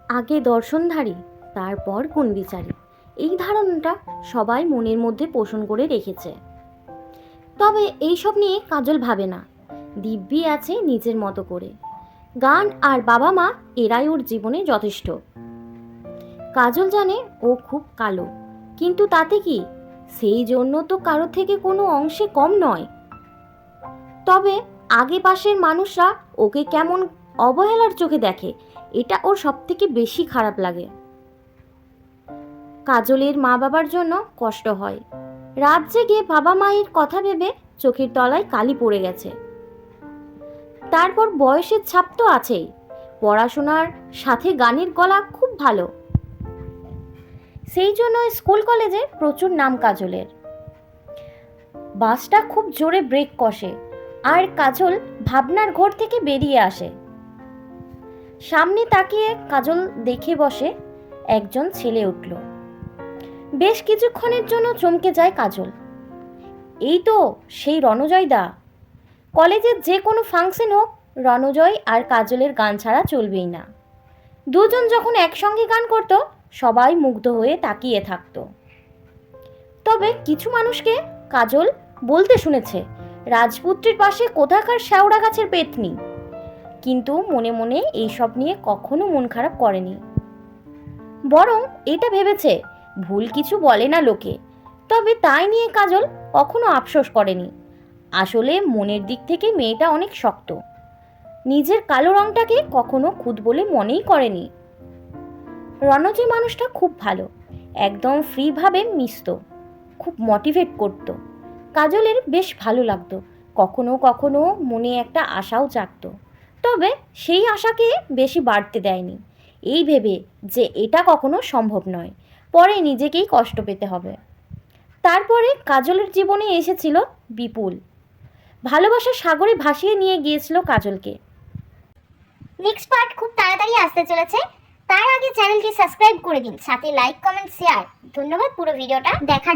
আগে দর্শনধারী, তারপর গুণবিচারী, এই ধারণাটা সবাই মনের মধ্যে পোষণ করে রেখেছে। তবে এইসব নিয়ে কাজল ভাবে না। দিব্যি আছে নিজের মতো করে। গান আর বাবা মা এরাই ওর জীবনে যথেষ্ট। কাজল জানে ও খুব কালো, কিন্তু তাতে কি, সেই জন্য তো কারো থেকে কোনো অংশে কম নয়। তবে আগে পাশের মানুষরা ওকে কেমন অবহেলার চোখে দেখে, এটা ওর সব থেকে বেশি খারাপ লাগে। কাজলের মা বাবার জন্য কষ্ট হয়। রাত জেগে বাবা মায়ের কথা ভেবে চোখের তলায় কালি পড়ে গেছে। তারপর বয়সের ছাপ তো আছেই, পড়াশোনার সাথে গানের গলা খুব ভালো। সেই জন্য স্কুল কলেজে প্রচুর নাম কাজলের। বাসটা খুব জোরে ব্রেক কষে আর কাজল ভাবনার ঘর থেকে বেরিয়ে আসে। সামনে তাকিয়ে কাজল দেখে বসে একজন ছেলে উঠল। বেশ কিছুক্ষণের জন্য চমকে যায় কাজল। এই তো সেই রণজয় দা। কলেজের যে কোনো ফাংশন হোক, রণজয় আর কাজলের গান ছাড়া চলবেই না। দুজন যখন একসঙ্গে গান করত, সবাই মুগ্ধ হয়ে তাকিয়ে থাকতো। তবে কিছু মানুষকে কাজল বলতে শুনেছে, রাজপুত্রের পাশে কোথাকার শ্যাওড়া গাছের পেতনি। কিন্তু মনে মনে এইসব নিয়ে কখনো মন খারাপ করেনি। বরং এটা ভেবেছে ভুল কিছু বলে না লোকে। তবে তাই নিয়ে কাজল কখনো আফসোস করেনি। আসলে মনের দিক থেকে মেয়েটা অনেক শক্ত। নিজের কালো রংটাকে কখনো খুঁত বলে মনেই করেনি। রণজয় মানুষটা খুব ভালো, একদম ফ্রিভাবে মিশত, খুব মোটিভেট করত। কাজলের বেশ ভালো লাগতো। কখনো কখনো মনে একটা আশাও জাগতো। তবে সেই আশাকে বেশি বাড়তে দেয়নি, এই ভেবে যে এটা কখনো সম্ভব নয়, পরে নিজেকেই কষ্ট পেতে হবে। তারপরে কাজলের জীবনে এসেছিল বিপুল। ভালোবাসার সাগরে ভাসিয়ে নিয়ে গিয়েছিল কাজলকে। নেক্সট পার্ট খুব তাড়াতাড়ি আসতে চলেছে। তার আগে চ্যানেলটি সাবস্ক্রাইব করে দিন, সাথে লাইক, কমেন্ট, শেয়ার। ধন্যবাদ পুরো ভিডিওটা দেখার জন্য।